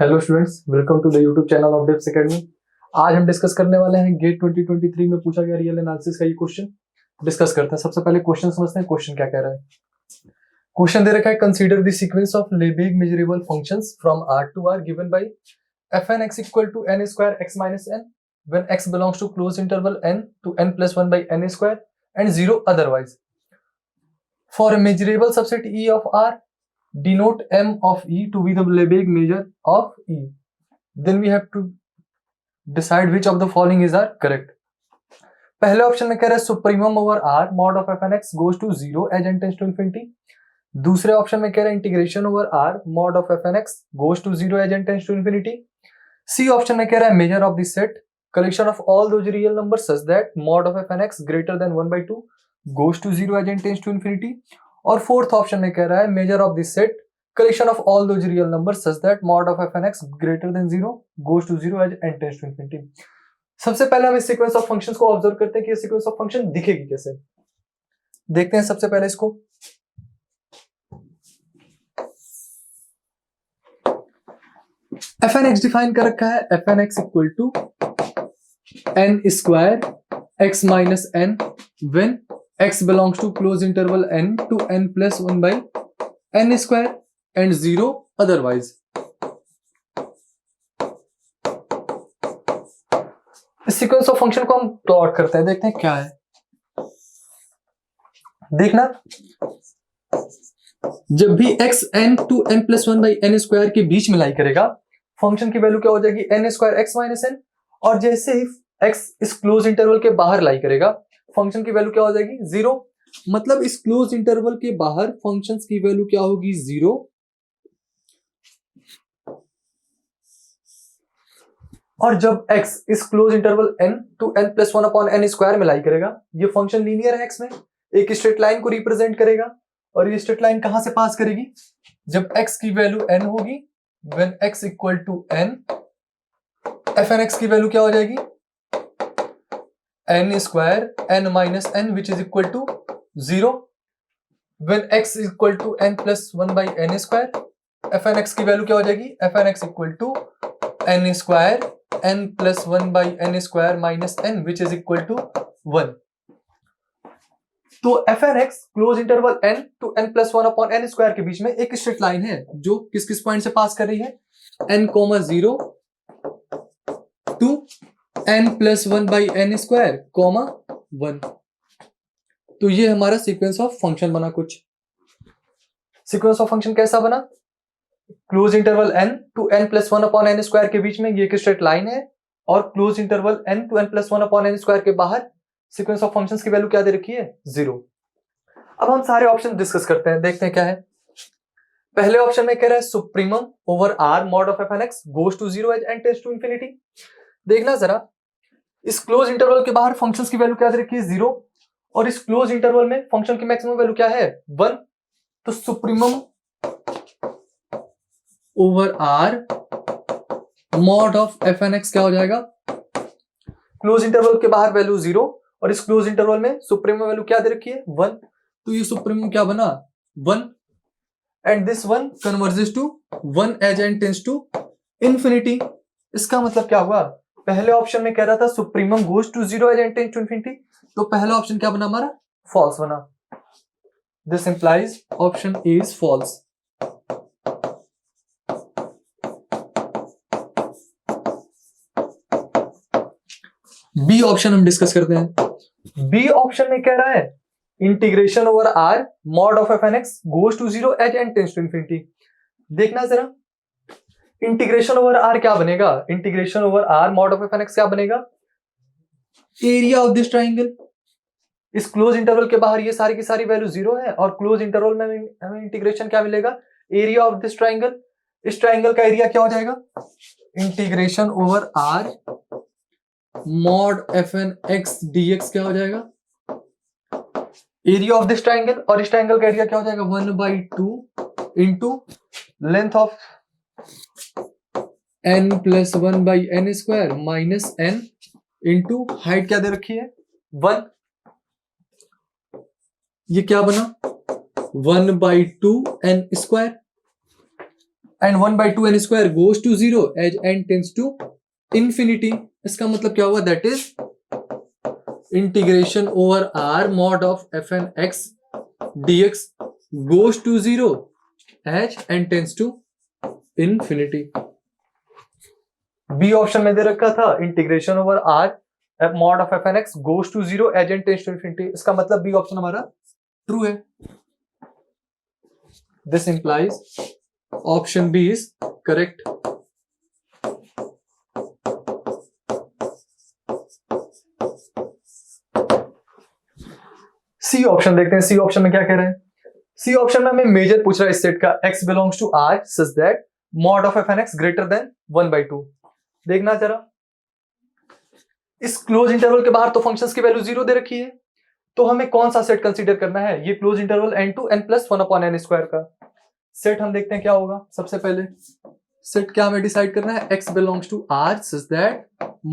Hello students, welcome to the YouTube channel of Deps academy. आज हम discuss करने वाले हैं गेट 2023 में पूछा गया रियल एनालिसिस का ये क्वेश्चन डिस्कस करते हैं। सबसे पहले क्वेश्चन समझते हैं, क्वेश्चन क्या कह रहा है। क्वेश्चन दे रखा है, consider the sequence of Lebesgue measurable functions from r to r गिवन by fn x equal to n square x minus n when x belongs to closed interval n to n plus 1 by n square and 0 otherwise. For a measurable subset E of R, denote M of E to be the Lebesgue measure of E. Then we have to decide which of the following is our correct. पहले option में कह रहा है supremum over R mod of f n x goes to zero as n tends to infinity. दूसरे option में कह रहा है integration over R mod of f n x goes to zero as n tends to infinity. C option में कह रहा है measure of the set collection of all those real number such that mod of f n x greater than 1/2 goes to zero as n tends to infinity. और fourth option में कह रहा है measure of the set collection of all those real number such that mod of f n x greater than 0 goes to zero as n tends to infinity. सबसे पहले हम इस sequence of functions को observe करते हैं कि ये sequence of function दिखेगी कैसे। देखते हैं सबसे पहले इसको। एफ एन एक्स डिफाइन कर रखा है, f n x equal to n square x minus n when x belongs to closed interval n to n plus 1 by n square and 0 otherwise. इस सीक्वेंस ऑफ फंक्शन को हम plot करते हैं, देखते हैं क्या है। देखना, जब भी x n to n plus 1 by n square के बीच में लाई करेगा, फंक्शन की वैल्यू क्या हो जाएगी n square x minus n। और जैसे ही x इस क्लोज इंटरवल के बाहर लाई करेगा, फंक्शन की वैल्यू क्या हो जाएगी 0। मतलब इस क्लोज इंटरवल के बाहर फंक्शंस की वैल्यू क्या होगी 0। और जब x इस close interval n to n plus 1 upon n square में लाई करेगा, ये फंक्शन लीनियर है x में, एक स्ट्रेट लाइन को रिप्रेजेंट करेगा। और ये स्ट्रेट लाइन कहां से पास करेगी, जब x की वैल्यू n होगी, when x equal to n, f n x की वैल्यू क्या हो जाएगी n square n minus n which is equal to 0 when x is equal to n plus 1 by n square। fn x की value क्या हो जाएगी, fn x equal to n square n plus 1 by n square minus n which is equal to 1। तो fn x close interval n to n plus 1 upon n square के बीच में एक straight line है जो किस किस पॉइंट से पास कर रही है, n, 0 to n plus 1 by n square comma 1। तो ये हमारा सीक्वेंस ऑफ फंक्शन बना। कुछ सीक्वेंस ऑफ फंक्शन कैसा बना, close interval n to n plus 1 upon n square के बीच में ये एक स्ट्रेट लाइन है, और close interval n to n plus 1 upon n square के बाहर सीक्वेंस ऑफ फंक्शंस की वैल्यू क्या दे रखी है 0। अब हम सारे ऑप्शन डिस्कस करते हैं, देखते हैं क्या है। पहले ऑप्शन में कह रहा है supremum over r mod of f n x goes to 0 as n tends to infinity. देखना जरा, इस क्लोज इंटरवल के बाहर फंक्शंस की वैल्यू क्या दे रखी है 0, और इस क्लोज इंटरवल में फंक्शन की मैक्सिमम वैल्यू क्या है 1। तो supremum over r mod of f n x क्या हो जाएगा, क्लोज इंटरवल के बाहर वैल्यू 0 और इस क्लोज इंटरवल में सुप्रीमम वैल्यू क्या दे रखी है 1। तो ये सुप्रीमम क्या बना 1, and this 1 converges to 1 as n tends to infinity. इसका मतलब क्या हुआ, पहले ऑप्शन में कह रहा था supremum goes to 0 as n tends to infinity, तो पहला ऑप्शन क्या बना हमारा फॉल्स बना। This implies option A is false. B option हम डिस्कस करते हैं। बी ऑप्शन में कह रहा है integration over R mod of f n x goes to 0 as n tends to infinity. देखना जरा, इंटीग्रेशन ओवर आर क्या बनेगा, integration over R mod of f n x क्या बनेगा, एरिया ऑफ दिस ट्राइंगल। इस क्लोज इंटरवल के बाहर ये सारी की सारी वैल्यू 0 है, और क्लोज इंटरवल में हमें इंटीग्रेशन क्या मिलेगा, एरिया ऑफ दिस ट्राइंगल। इस ट्राइंगल का एरिया क्या हो जाएगा, integration over R mod f n x d x क्या हो जाएगा, एरिया ऑफ दिस ट्राइंगल। और इस ट्राइंगल का एरिया क्या हो जाएगा 1/2 into length of n plus 1 by n square minus n into height क्या दे रखी है 1। ये क्या बना 1/2 n square. And 1/2n² goes to 0 as n tends to infinity. इसका मतलब क्या हुआ, that is integration over r mod of fn x dx goes to 0 as n tends to infinity। B option में दे रखा था integration over r mod of fn x goes to 0 as n tends to infinity। इसका मतलब B option हमारा true है। This implies option B is correct. C option देखते हैं, सी ऑप्शन में क्या कह रहे हैं। सी ऑप्शन में हमें मेजर पूछ रहा है इस सेट का, x belongs to r such that mod of fn x greater than 1/2। देखना जरा, इस क्लोज इंटरवल के बाहर तो फंक्शंस की वैल्यू 0 दे रखी है, तो हमें कौन सा सेट कंसीडर करना है, ये क्लोज इंटरवल n/1/n² का सेट। हम देखते हैं क्या होगा। सबसे पहले सेट क्या हमें डिसाइड करना है, x belongs to r such that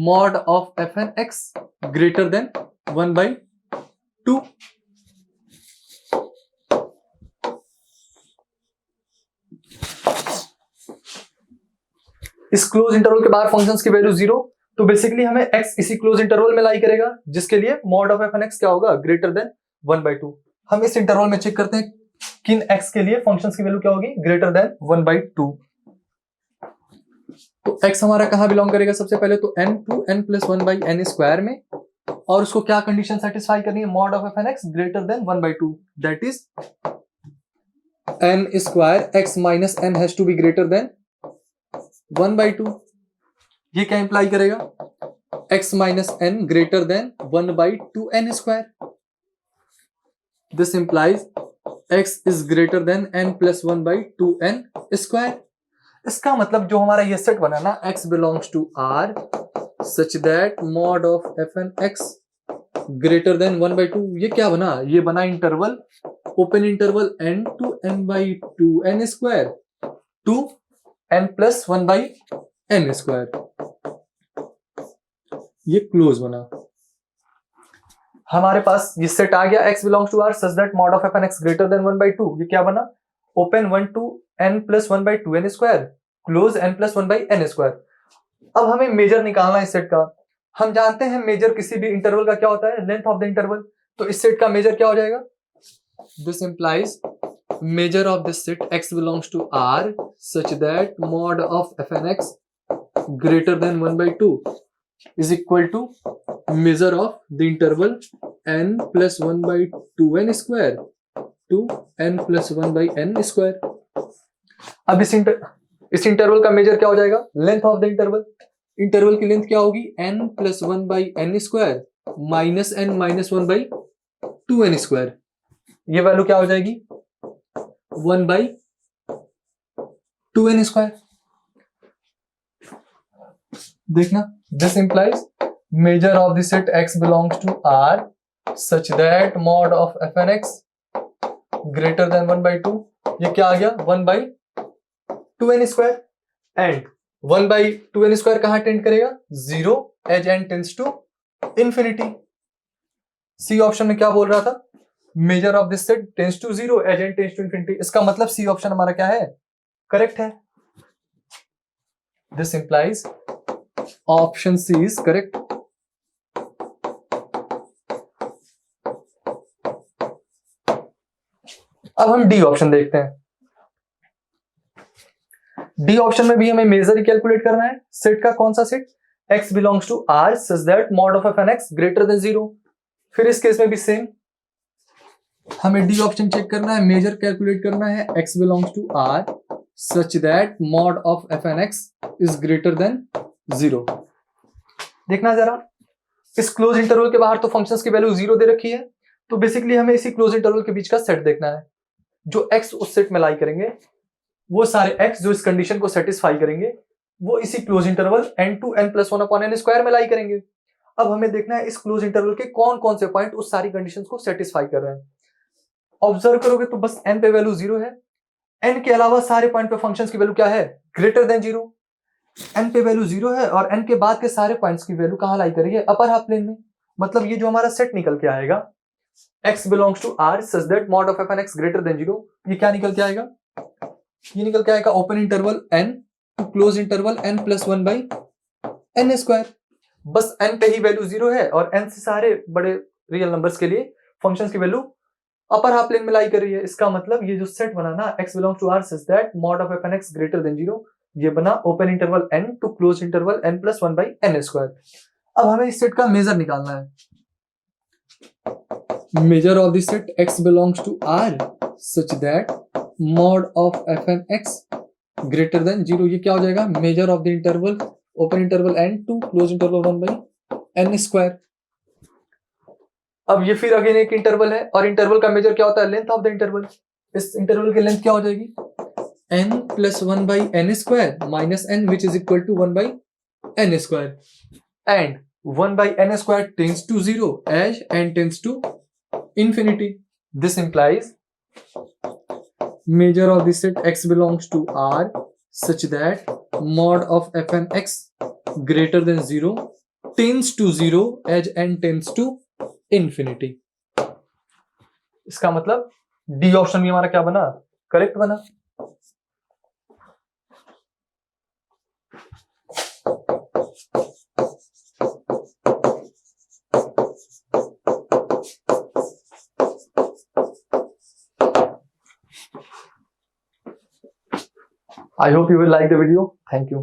mod of fn x greater than 1/2। इस क्लोज इंटरवल के बाहर फंक्शंस की वैल्यू 0, तो बेसिकली हमें x इसी क्लोज इंटरवल में लाई करेगा, जिसके लिए मॉड ऑफ fn x क्या होगा, ग्रेटर देन 1/2। हम इस इंटरवल में चेक करते हैं किन x के लिए फंक्शंस की वैल्यू क्या होगी, ग्रेटर देन 1/2। तो x हमारा कहां बिलोंग करेगा, सबसे पहले तो n टू n+1/n² में, और उसको क्या कंडीशन सेटिस्फाई करनी है, mod of fn x greater than 1/2, that is n² x minus n has to be greater than 1/2। ये क्या इंप्लाई करेगा, x minus n greater than 1/2n²। This implies x is greater than n+1/2n²। इसका मतलब जो हमारा ये set बना ना, x belongs to r such that mod of fn x greater than 1/2, ये क्या बना, ये बना interval, open interval n to n/2n² to n+1/n², ये क्लोज बना। हमारे पास ये सेट आ गया, x belongs to r such that mod of fn x greater than 1/2, ये क्या बना, open 1 to n+1/2n², close n+1/n²। अब हमें मेजर निकालना है इस सेट का। हम जानते हैं मेजर किसी भी इंटरवल का क्या होता है, लेंथ ऑफ द इंटरवल। तो इस सेट का मेजर क्या हो जाएगा, this implies measure of this set x belongs to r such that mod of fn x greater than 1/2 is equal to measure of the interval n+1/2n² to n+1/n²। अब इस interval का major क्या हो जाएगा, length of the interval. Interval की length क्या होगी, n+1/n² minus n-1/2n²। ये वैल्यू क्या हो जाएगी, 1/2n²। देखना, this implies measure of the set x belongs to r such that mod of fn x greater than 1/2, ये क्या आ गया, 1/2n²। एंड 1/2n² कहां टेंड करेगा, 0 as n tends to infinity. C option में क्या बोल रहा था, measure of this set tends to 0 as n tends to infinity. इसका मतलब सी ऑप्शन हमारा क्या है, करेक्ट है। This implies option C is correct. अब हम डी ऑप्शन देखते हैं। डी ऑप्शन में भी हमें मेजर ही कैलकुलेट करना है। सेट का कौन सा set, x belongs to r such that mod of fn x greater than 0। फिर इस केस में भी सेम, हमें डी ऑप्शन चेक करना है, मेजर कैलकुलेट करना है, x belongs to r such that mod of fn x is greater than 0। देखना जरा, इस क्लोज इंटरवल के बाहर तो फंक्शंस की वैल्यू 0 दे रखी है, तो बेसिकली हमें इसी क्लोज इंटरवल के बीच का सेट देखना है। जो x उस सेट में लाई करेंगे, वो सारे x जो इस कंडीशन को सेटिस्फाई करेंगे, वो इसी close interval n to n+1/n² में लाई करेंगे। अब हमें देखना है इस क्लोज इंटरवल के कौन कौन से पॉइंट उस सारी कंडीशंस को सेटिस्फाई कर रहे हैं। ऑब्जर्व करोगे तो बस n पे वैल्यू 0 है, n के अलावा सारे पॉइंट पे फंक्शंस की वैल्यू क्या है, ग्रेटर देन 0। n पे वैल्यू 0 है और n के बाद के सारे पॉइंट्स की वैल्यू कहां लाई करेगी, अपर हाफ प्लेन में। मतलब ये जो हमारा सेट निकल के आएगा, x belongs to r such that mod of fn x greater than 0, ये क्या निकल के आएगा, ये निकल के आएगा open interval n to close interval n plus 1 by n square. बस n पे ही वैल्यू 0 है और n से सारे बड़े रियल नंबर्स के लिए फंक्शंस की वैल्यू अपर हाफ प्लेन में लाई कर रही है। इसका मतलब ये जो सेट बना ना x belongs to r such that mod of fn x greater than 0, ये बना open interval n to close interval n plus 1 by n square. अब हमें इस सेट का मेजर निकालना है। Measure of the set x belongs to r such that mod of fn x greater than 0, ये क्या हो जाएगा? Measure of the interval open interval n to close interval 1 by n square. अब ये फिर अगेन एक इंटरवल है और इंटरवल का मेजर क्या होता है? Length of the interval. इस इंटरवल की लेंथ क्या हो जाएगी? n plus 1 by n square minus n which is equal to 1 by n square, and 1 by n square tends to 0 as n tends to infinity. This implies measure of the set x belongs to R such that mod of fn x greater than 0 tends to 0 as n tends to infinity. इसका मतलब D option भी हमारा क्या बना? Correct बना। I hope you will like the video. Thank you.